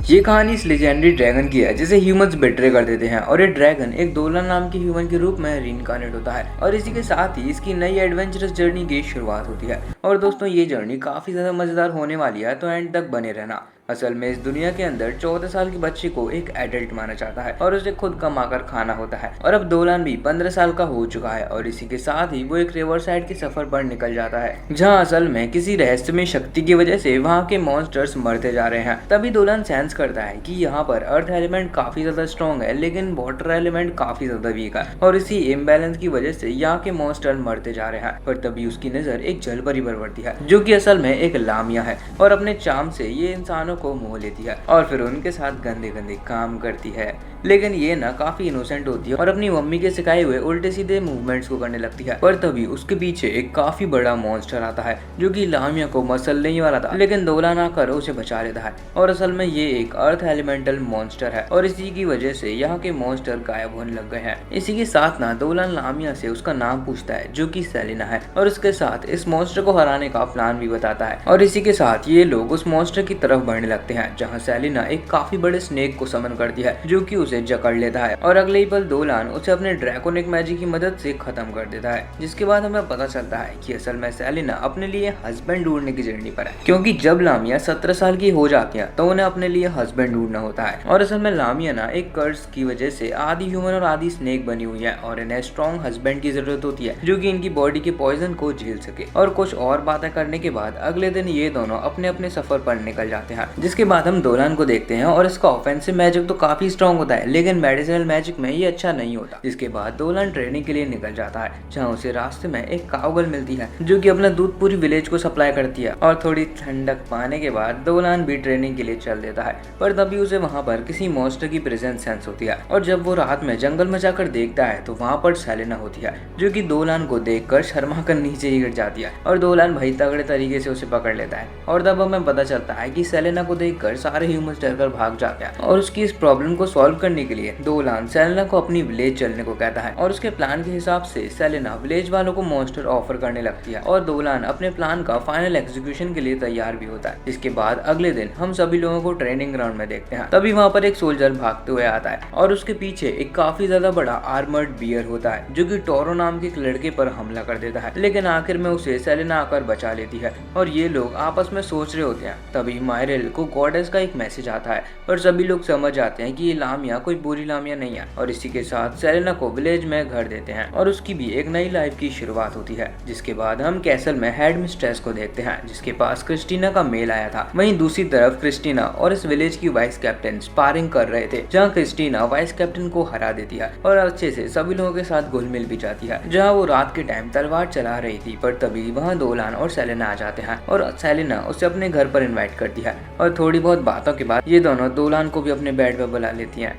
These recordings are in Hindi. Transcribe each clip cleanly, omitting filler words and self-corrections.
ये कहानी इस लेजेंडरी ड्रैगन की है जिसे ह्यूमंस बेट्रे कर देते हैं और ये ड्रैगन एक दोलन नाम के ह्यूमन के रूप में रीइंकार्नेट होता है और इसी के साथ ही इसकी नई एडवेंचरस जर्नी की शुरुआत होती है। और दोस्तों ये जर्नी काफी ज्यादा मजेदार होने वाली है, तो एंड तक बने रहना। असल में इस दुनिया के अंदर 14 साल की बच्ची को एक एडल्ट माना जाता है और उसे खुद कमाकर खाना होता है। और अब दोलान भी 15 साल का हो चुका है और इसी के साथ ही वो एक रिवर साइड के सफर पर निकल जाता है, जहाँ असल में किसी रहस्यमय शक्ति की वजह से वहाँ के मॉन्स्टर्स मरते जा रहे हैं। तभी दोलान सेंस करता है कि यहाँ पर अर्थ एलिमेंट काफी ज्यादा स्ट्रॉन्ग है लेकिन वाटर एलिमेंट काफी ज्यादा वीक है और इसी इम्बैलेंस की वजह से यहाँ के मॉन्स्टर मरते जा रहे हैं। पर तभी उसकी नजर एक जल परी पर पड़ती है जो कि असल में एक लामिया है और अपने चार्म से ये इंसानों को मोह लेती है और फिर उनके साथ गंदे गंदे काम करती है। लेकिन ये ना काफी इनोसेंट होती है और अपनी मम्मी के सिखाए हुए उल्टे सीधे मूवमेंट्स को करने लगती है। पर तभी उसके पीछे एक काफी बड़ा मॉन्स्टर आता है जो कि लामिया को मसलने वाला था, लेकिन दोलान आकर उसे बचा लेता है। और असल में ये एक अर्थ एलिमेंटल मॉन्स्टर है और इसी की वजह से यहाँ के मॉन्स्टर गायब होने लग गए हैं। इसी के साथ ना दोलान लामिया से उसका नाम पूछता है जो कि सेलिना है और इसके साथ इस मॉन्स्टर को हराने का प्लान भी बताता है। और इसी के साथ ये लोग उस मॉन्स्टर की तरफ बढ़ने लगते हैं जहाँ सेलिना एक काफी बड़े स्नेक को समन करती है जो कि उसे जकड़ लेता है और अगले ही पल दोलान उसे अपने ड्रैकोनिक मैजिक की मदद से खत्म कर देता है। जिसके बाद हमें पता चलता है कि असल में सेलिना अपने लिए हस्बैंड ढूंढने की जर्नी पर है, क्योंकि जब लामिया 17 साल की हो जाती है तो उन्हें अपने लिए हस्बैंड ढूंढना होता है। और असल में लामिया ना एक कर्स की वजह से आधी ह्यूमन और आधी स्नेक बनी हुई है और इन्हें स्ट्रॉन्ग हस्बैंड की जरूरत होती है जो कि इनकी बॉडी के पॉइजन को झेल सके। और कुछ और बातें करने के बाद अगले दिन ये दोनों अपने अपने सफर पर निकल जाते हैं। जिसके बाद हम दोलान को देखते हैं और इसका ऑफेंसिव मैजिक तो काफी स्ट्रॉन्ग होता है लेकिन मेडिसिनल मैजिक में ये अच्छा नहीं होता। जिसके बाद दोलान ट्रेनिंग के लिए निकल जाता है जहाँ उसे रास्ते में एक काउगर्ल मिलती है जो कि अपना दूध पूरी विलेज को सप्लाई करती है। और थोड़ी ठंडक पाने के बाद दोलान भी ट्रेनिंग के लिए चल देता है। पर तभी उसे वहाँ पर किसी मॉन्स्टर की प्रेजेंस सेंस होती है और जब वो रात में जंगल में जाकर देखता है तो वहाँ पर सेलिना होती है जो कि दोलान को देखकर शर्मा कर नीचे ही गिर जाती है और दोलान भाई तगड़े तरीके से उसे पकड़ लेता है। और तब हमें पता चलता है कि सेलिना को देखकर सारे ह्यूमंस डरकर भाग जाते हैं और उसकी इस प्रॉब्लम को सॉल्व करने के लिए दोलान सेलिना को अपनी विलेज चलने को कहता है। और उसके प्लान के हिसाब से सेलिना विलेज वालों को मॉन्स्टर ऑफर करने लगती है और दोलान अपने प्लान का फाइनल एग्जीक्यूशन के लिए तैयार भी होता है। इसके बाद अगले दिन हम सभी लोगों को ट्रेनिंग ग्राउंड में देखते हैं। तभी वहाँ पर एक सोल्जर भागते हुए आता है और उसके पीछे एक काफी ज्यादा बड़ा आर्मर्ड बियर होता है जो कि टोरो नाम के एक लड़के पर हमला कर देता है, लेकिन आखिर में उसे सेलिना आकर बचा लेती है। और ये लोग आपस में सोच रहे होते हैं तभी मायरेल को गॉडेस का एक मैसेज आता है और सभी लोग समझ आते हैं कि ये लामिया कोई बुरी लामिया नहीं है। और इसी के साथ सेलिना को विलेज में घर देते हैं और उसकी भी एक नई लाइफ की शुरुआत होती है। जिसके बाद हम कैसल में हेड मिस्ट्रेस को देखते हैं जिसके पास क्रिस्टीना का मेल आया था। वहीं दूसरी तरफ क्रिस्टीना और इस विलेज की वाइस कैप्टन स्पारिंग कर रहे थे जहाँ क्रिस्टीना वाइस कैप्टन को हरा देती है और अच्छे से सभी लोगों के साथ घुल मिल भी जाती है। जहाँ वो रात के टाइम तलवार चला रही थी पर तभी वहाँ दोलान और सेलिना आ जाते हैं और सेलिना उसे अपने घर पर इन्वाइट करती है और थोड़ी बहुत बातों के बाद ये दोनों दोलान को भी अपने बेड पर बुला लेती है।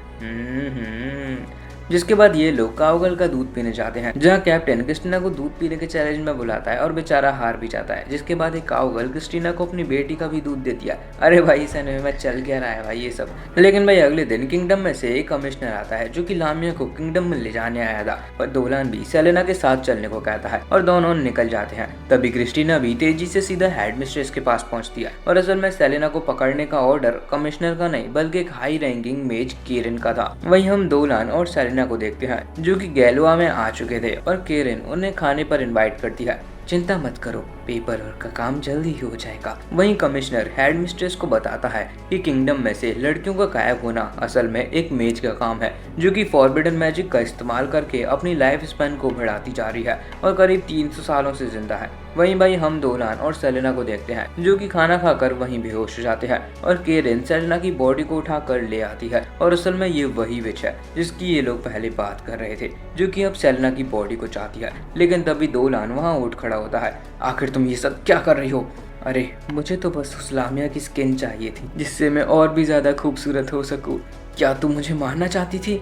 जिसके बाद ये लोग काउगर्ल का दूध पीने जाते हैं जहाँ कैप्टन क्रिस्टीना को दूध पीने के चैलेंज में बुलाता है और बेचारा हार भी जाता है। जिसके बाद एक काउगर्ल क्रिस्टीना को अपनी बेटी का भी दूध देती है। अरे भाई इस एनीमे में चल क्या रहा है भाई ये सब। लेकिन भाई अगले दिन किंगडम में से एक कमिश्नर आता है जो कि लामिया को किंगडम में ले जाने आया था। पर दोलान भी सेलिना के साथ चलने को कहता है और दोनों निकल जाते हैं। तभी क्रिस्टीना भी तेजी से सीधा हेड मिस्ट्रेस के पास पहुंचती है और असल में सेलिना को पकड़ने का ऑर्डर कमिश्नर का नहीं बल्कि एक हाई रैंकिंग मेज केरन का था। वहीं हम दोलान और सेलिना को देखते हैं जो कि गैलोआ में आ चुके थे और केरन उन्हें खाने पर इनवाइट करती है। चिंता मत करो, पेपर वर्क का काम जल्दी ही हो जाएगा। वहीं कमिश्नर हेड मिस्ट्रेस को बताता है कि किंगडम में से लड़कियों का गायब होना असल में एक मेज का काम है जो कि फॉरबिडन मैजिक का इस्तेमाल करके अपनी लाइफ स्पैन को बढ़ाती जा रही है और करीब 300 सालों से जिंदा है। वहीं भाई हम दोलान और सेलिना को देखते हैं जो कि खाना खाकर वहीं बेहोश हो जाते हैं और केरन सेलिना की बॉडी को उठाकर ले आती है और असल में ये वही विच है जिसकी ये लोग पहले बात कर रहे थे जो कि अब सेलिना की बॉडी को चाहती है। लेकिन तभी दोलान वहाँ उठ खड़ा होता है। आखिर तुम ये सब क्या कर रही हो? अरे मुझे तो बस उस लामिया की स्किन चाहिए थी जिससे मैं और भी ज्यादा खूबसूरत हो सकूं। क्या तुम मुझे मारना चाहती थी?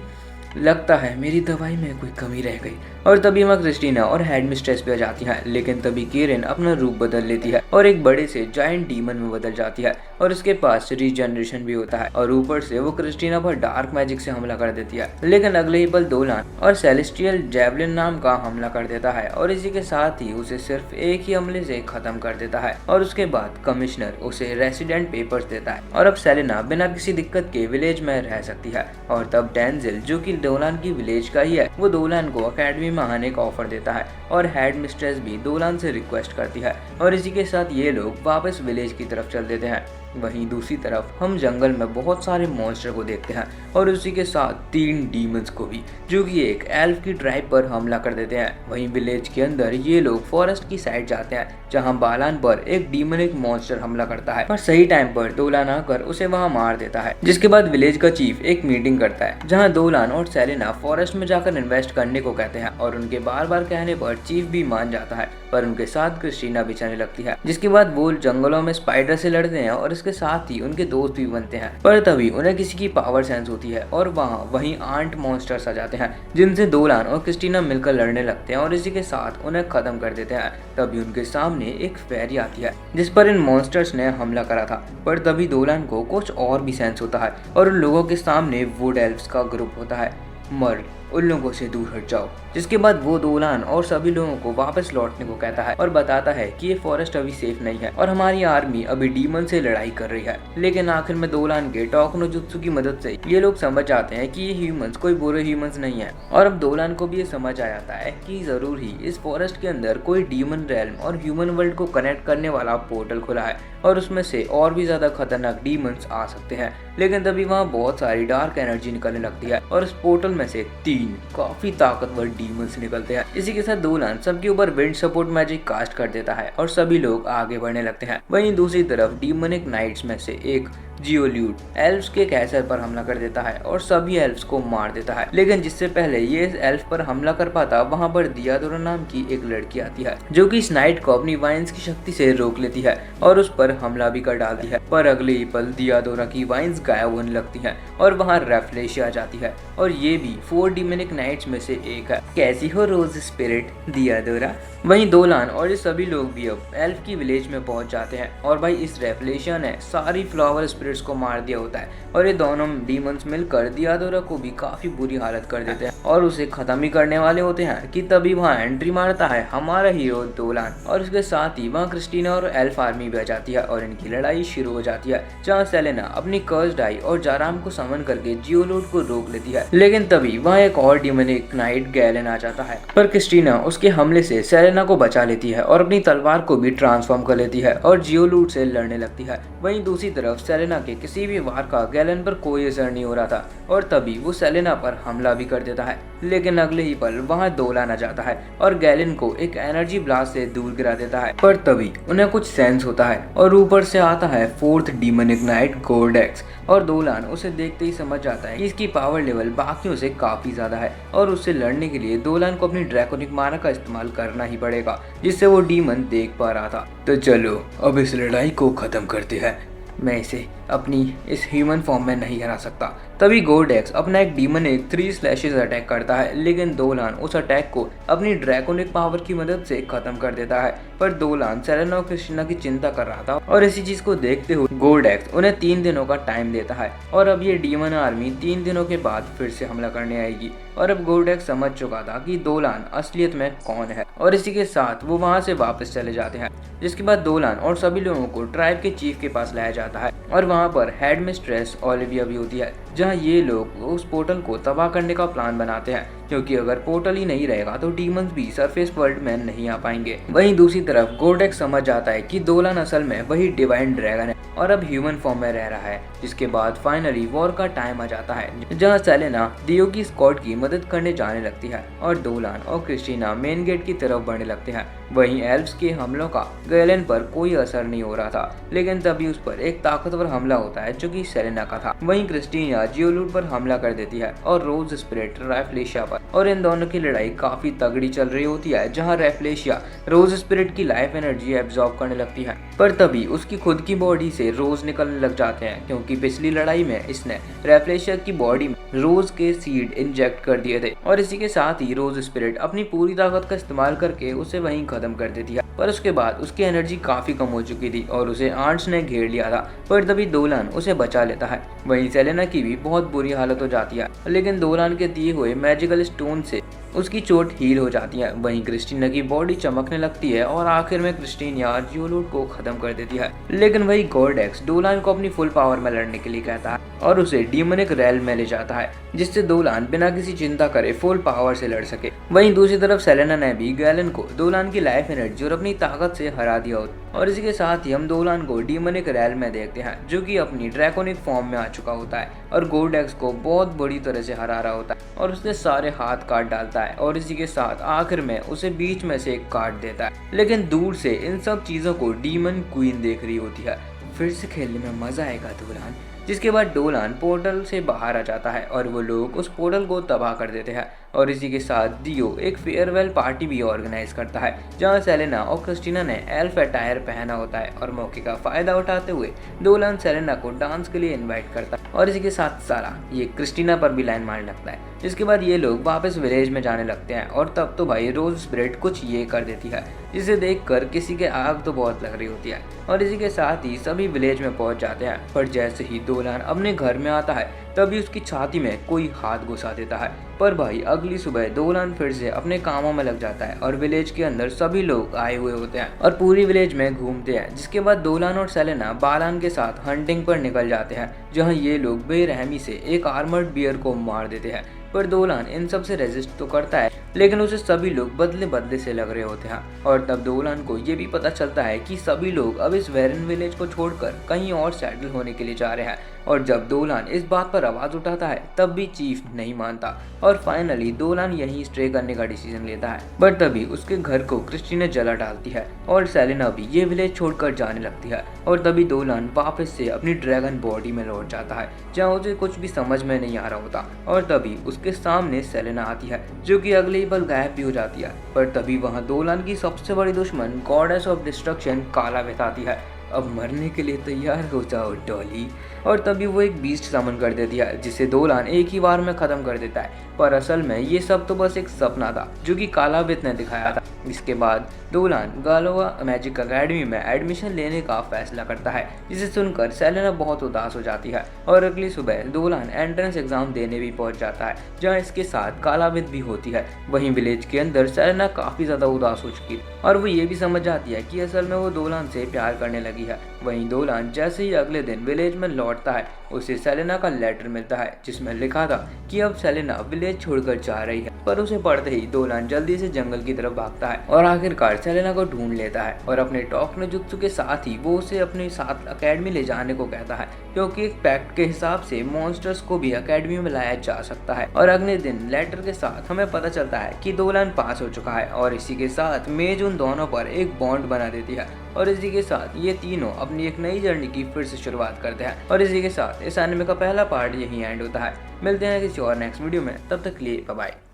लगता है मेरी दवाई में कोई कमी रह गई। और तभी वहाँ क्रिस्टीना और हेड मिस्ट्रेस भी आ जाती हैं, लेकिन तभी केरन अपना रूप बदल लेती है और एक बड़े से जायंट डीमन में बदल जाती है और उसके पास रीजनरेशन भी होता है और ऊपर से वो क्रिस्टीना पर डार्क मैजिक से हमला कर देती है। लेकिन अगले ही पल दोलान और सेलेस्टियल जेवलिन नाम का हमला कर देता है और इसी के साथ ही उसे सिर्फ एक ही हमले से खत्म कर देता है और उसके बाद कमिश्नर उसे रेसिडेंट पेपर्स देता है और अब सेलेना बिना किसी दिक्कत के विलेज में रह सकती है। और तब डेंजिल, जो कि दोलान की विलेज का ही है, वो दोलान को अकेडमी में आने का ऑफर देता है और हेड मिस्ट्रेस भी दोलान से रिक्वेस्ट करती है और इसी के साथ ये लोग वापस विलेज की तरफ चल देते हैं। वहीं दूसरी तरफ हम जंगल में बहुत सारे मॉन्स्टर को देखते हैं और उसी के साथ 3 डीमंस को भी, जो कि एक एल्फ की ट्राइब पर हमला कर देते हैं। वहीं विलेज के अंदर ये लोग फॉरेस्ट की साइड जाते हैं जहां बालान पर एक डीमनिक मॉन्स्टर हमला करता है, पर सही टाइम पर दोलान आकर उसे वहां मार देता है। जिसके बाद विलेज का चीफ एक मीटिंग करता है जहां दोलान और सेलेना फॉरेस्ट में जाकर इन्वेस्ट करने को कहते हैं और उनके बार बार कहने पर चीफ भी मान जाता है, पर उनके साथ क्रिस्टीना भी जाने लगती है। जिसके बाद वो जंगलों में स्पाइडर से लड़ते हैं और इसके साथ ही उनके दोस्त भी बनते हैं, पर तभी उन्हें किसी की पावर सेंस होती है और वहीं आंट मॉन्स्टर्स आ जाते हैं जिनसे दोलान और क्रिस्टीना मिलकर लड़ने लगते हैं और इसी के साथ उन्हें खत्म कर देते हैं। तभी उनके सामने एक फेरी आती है जिस पर इन मॉन्स्टर्स ने हमला करा था, पर तभी दोलान को कुछ और भी सेंस होता है और उन लोगों के सामने वुड एल्व्स का ग्रुप होता है। मर्ल, उन लोगों से दूर हट जाओ। जिसके बाद वो दोलान और सभी लोगों को वापस लौटने को कहता है और बताता है कि ये फॉरेस्ट अभी सेफ नहीं है और हमारी आर्मी अभी डीमन से लड़ाई कर रही है। लेकिन आखिर में दोलान के टॉक नो जुत्सु की मदद से ये लोग समझ जाते हैं कि ये ह्यूमंस कोई बुरे ह्यूमंस नहीं है और अब दोलान को भी ये समझ आ जाता है कि जरूर ही इस फॉरेस्ट के अंदर कोई डीमन रेल्म और ह्यूमन वर्ल्ड को कनेक्ट करने वाला पोर्टल खुला है और उसमें से और भी ज्यादा खतरनाक डीमंस आ सकते हैं। लेकिन तभी वहाँ बहुत सारी डार्क एनर्जी निकलने लगती है और उस पोर्टल में से 3 काफी ताकतवर डीमंस निकलते हैं। इसी के साथ दोलान सबके ऊपर विंड सपोर्ट मैजिक कास्ट कर देता है और सभी लोग आगे बढ़ने लगते हैं। वहीं दूसरी तरफ डीमनिक नाइट्स में से एक जियोल्यूड एल्फ्स के कैसर पर हमला कर देता है और सभी एल्फ्स को मार देता है। लेकिन जिससे पहले ये इस एल्फ पर हमला कर पाता, वहाँ पर दियादोरा नाम की एक लड़की आती है जो कि इस नाइट को अपनी वाइन्स की शक्ति से रोक लेती है और उस पर हमला भी कर डालती है। पर अगले ही पल दियादोरा की वाइन्स गायब होने लगती हैं और वहाँ रेफ्लेशिया आ जाती है और ये भी 4 डीमनिक नाइट्स में से एक है। कैसी हो रोज स्पिरिट दियादोरा। वहीं दोलान और ये सभी लोग भी अब एल्फ की विलेज में पहुंच जाते हैं और भाई इस रेफ्लेशिया ने सारी फ्लावर स्पिरिट्स को मार दिया होता है और ये दोनों डीमंस मिलकर दियादोरा को भी काफी बुरी हालत कर देते हैं और उसे खत्म ही करने वाले होते हैं कि तभी वहाँ एंट्री मारता है हमारा हीरो दोलान और उसके साथ ही वहाँ क्रिस्टीना और एल्फ आर्मी भी आ जाती है और इनकी लड़ाई शुरू हो जाती है जहाँ सेलेना अपनी कर्स्ड आई और जाराम को समन करके जियोलूड को रोक लेती है। लेकिन तभी वहाँ एक और डीमनिक नाइट गैलन आ जाता है, पर क्रिस्टीना उसके हमले से सेलेना को बचा लेती है और अपनी तलवार को भी ट्रांसफॉर्म कर लेती है और जियोलूड से लड़ने लगती है। वहीं दूसरी तरफ सेलेना के किसी भी वार का गैलन पर कोई असर नहीं हो रहा था और तभी वो सेलेना पर हमला भी कर देता है। लेकिन अगले ही पल वहाँ दोलान आ जाता है और गैलन को एक एनर्जी ब्लास्ट से दूर गिरा देता है, पर तभी उन्हें कुछ सेंस होता है और ऊपर से आता है 4th डीमनिक नाइट गोर्डेक्स और दोलान उसे देखते ही समझ जाता है कि इसकी पावर लेवल बाकियों से काफी ज्यादा है और उससे लड़ने के लिए दोलान को अपनी ड्रैकोनिक मारा का इस्तेमाल करना ही पड़ेगा जिससे वो डीमन देख पा रहा था। तो चलो अब इस लड़ाई को खत्म करते हैं, मैं इसे अपनी इस ह्यूमन फॉर्म में नहीं हरा सकता। तभी गोर्डेक्स अपना एक डीमनिक 3 स्लैशेस अटैक करता है, लेकिन दोलान उस अटैक को अपनी ड्रैकोनिक पावर की मदद से खत्म कर देता है। पर दोलान सेलेना और क्रिस्टीना की चिंता कर रहा था और इसी चीज को देखते हुए गोर्डेक्स उन्हें 3 दिनों का टाइम देता है और अब ये डीमन आर्मी 3 दिनों के बाद फिर से हमला करने आएगी और अब गोर्डेक्स समझ चुका था कि दोलान असलियत में कौन है और इसी के साथ वो वहाँ से वापस चले जाते हैं। जिसके बाद दोलान और सभी लोगों को ट्राइब के चीफ के पास लाया जाता है और वहाँ पर हेड मिस्ट्रेस ओलिविया भी होती है, जहाँ ये लोग उस पोर्टल को तबाह करने का प्लान बनाते हैं क्योंकि अगर पोर्टल ही नहीं रहेगा तो डीमंस भी सरफेस वर्ल्ड में नहीं आ पाएंगे। वहीं दूसरी तरफ गोर्डेक्स समझ जाता है कि दोलान असल में वही डिवाइन ड्रैगन है और अब ह्यूमन फॉर्म में रह रहा है। जिसके बाद फाइनली वॉर का टाइम आ जाता है जहाँ सेलेना दियो की स्क्वाड की मदद करने जाने लगती है और दोलान और क्रिस्टीना मेन गेट की तरफ बढ़ने लगते हैं। वहीं एल्व्स के हमलों का गैलेन पर कोई असर नहीं हो रहा था, लेकिन तभी उस पर एक ताकतवर हमला होता है जो कि सेलेना का था। वहीं क्रिस्टीना जियोलूट पर हमला कर देती है और रोज स्पिरिट राफलेशिया पर, और इन दोनों की लड़ाई काफी तगड़ी चल रही होती है, जहां राफलेशिया रोज स्पिरिट की लाइफ एनर्जी एब्जॉर्ब करने लगती है। पर तभी उसकी खुद की बॉडी से रोज निकलने लग जाते हैं, क्योंकि पिछली लड़ाई में इसने राफलेशिया की बॉडी में रोज के सीड इंजेक्ट कर दिए थे, और इसी के साथ ही रोज स्पिरिट अपनी पूरी ताकत का इस्तेमाल करके उसे वहीं खत्म कर देती है। पर उसके बाद उसकी एनर्जी काफी कम हो चुकी थी और उसे आंट्स ने घेर लिया था, पर तभी दोलान उसे बचा लेता है। वहीं सेलेना की भी बहुत बुरी हालत हो जाती है, लेकिन दोलान के दिए हुए मैजिकल स्टोन से उसकी चोट हील हो जाती है। वहीं क्रिस्टीना की बॉडी चमकने लगती है और आखिर में क्रिस्टीना जियोलूट को खत्म कर देती है। लेकिन वही गॉर्डेक्स दोलान को अपनी फुल पावर में लड़ने के लिए कहता है और उसे डीमनिक रेल में ले जाता है, जिससे दोलान बिना किसी चिंता करे फुल पावर से लड़ सके। वहीं दूसरी तरफ सेलेना ने भी गैलन को दोलान की लाइफ एनर्जी और अपनी ताकत से हरा दिया होता, और इसी के साथ ही हम दोलान को डीमनिक रेल में देखते हैं, जो कि अपनी ड्रैकोनिक फॉर्म में आ चुका होता है और गॉर्डेक्स को बहुत बुरी तरह से हरा रहा होता है और उसके सारे हाथ काट डालता है, और इसी के साथ आखिर में उसे बीच में से काट देता है। लेकिन दूर से इन सब चीजों को डीमन क्वीन देख रही होती है। फिर से खेलने में मजा आएगा दोलान। जिसके बाद डोलान पोर्टल से बाहर आ जाता है और वो लोग उस पोर्टल को तबाह कर देते हैं, और इसी के साथ दियो एक फेयरवेल पार्टी भी ऑर्गेनाइज करता है, जहां सेलेना और क्रिस्टीना ने एल्फ अटायर पहना होता है, और मौके का फायदा उठाते हुए डोलान सेलेना को डांस के लिए इनवाइट करता है, और इसी के साथ सारा ये क्रिस्टीना पर भी लाइन मारने लगता है। जिसके बाद ये लोग वापस विलेज में जाने लगते हैं, और तब तो भाई रोज स्पिरिट कुछ ये कर देती है, जिसे देखकर किसी के आग तो बहुत लग रही होती है, और इसी के साथ ही सभी विलेज में पहुंच जाते हैं। पर जैसे ही दोलान अपने घर में आता है तभी उसकी छाती में कोई हाथ घुसा देता है। पर भाई अगली सुबह दोलान फिर से अपने कामों में लग जाता है और विलेज के अंदर सभी लोग आए हुए होते हैं और पूरी विलेज में घूमते हैं। जिसके बाद दोलान और सेलेना बालान के साथ हंटिंग पर निकल जाते हैं, जहां ये लोग बेरहमी से एक आर्मर्ड बियर को मार देते हैं। पर दोलान इन सब से रेजिस्ट तो करता है, लेकिन उसे सभी लोग बदले बदले से लग रहे होते हैं, और तब दोलान को ये भी पता चलता है कि सभी लोग अब इस वेरन विलेज को छोड़कर कहीं और सेटल होने के लिए जा रहे हैं। और जब दोलान इस बात पर आवाज उठाता है तब भी चीफ नहीं मानता, और फाइनली दोलान यहीं स्टे करने का डिसीजन लेता है। पर तभी उसके घर को क्रिस्टीना जला डालती है और सेलेना भी ये विलेज छोड़कर जाने लगती है, और तभी दोलान वापस से अपनी ड्रैगन बॉडी में लौट जाता है, जहाँ उसे कुछ भी समझ में नहीं आ रहा होता। और तभी उसके सामने सेलेना आती है, जो कि अगले ही पल गायब भी हो जाती है। पर तभी वहाँ दोलान की सबसे बड़ी दुश्मन गॉडेस ऑफ डिस्ट्रक्शन कालावेथ आती है। अब मरने के लिए तैयार हो जाओ डॉली। और तभी वो एक बीस्ट समन कर देती है, जिसे दोलान एक ही बार में खत्म कर देता है। पर असल में ये सब तो बस एक सपना था जो कि कालावेथ ने दिखाया था। इसके बाद दोलान गालोवा मैजिक एकेडमी में एडमिशन लेने का फैसला करता है, जिसे सुनकर सेलेना बहुत उदास हो जाती है। और अगली सुबह दोलान एंट्रेंस एग्जाम देने भी पहुंच जाता है, जहां इसके साथ कालावेथ भी होती है। वहीं विलेज के अंदर सेलेना काफी ज्यादा उदास हो चुकी है और वो ये भी समझ जाती है कि असल में वो दोलान से प्यार करने लगी है। वहीं दोलान जैसे ही अगले दिन विलेज में लौटता है, उसे सेलेना का लेटर मिलता है, जिसमें लिखा था कि अब सेलेना विलेज छोड़कर जा रही है। पर उसे पढ़ते ही दोलान जल्दी से जंगल की तरफ भागता है और आखिरकार सेलेना को ढूंढ लेता है, और अपने टॉक नो जुत्सु के साथ ही वो उसे अपने साथ अकेडमी ले जाने को कहता है, क्योंकि एक पैक्ट के हिसाब से मॉन्स्टर्स को भी अकेडमी में लाया जा सकता है। और अगले दिन लेटर के साथ हमें पता चलता है कि दोलान पास हो चुका है, और इसी के साथ मेज उन दोनों पर एक बॉन्ड बना देती है, और इसी के साथ ये तीनों अपनी एक नई जर्नी की फिर से शुरुआत करते हैं। और इसी के साथ इस एनिमे का पहला पार्ट यहीं एंड होता है। मिलते हैं किसी और नेक्स्ट वीडियो में, तब तक के लिए बाय बाय।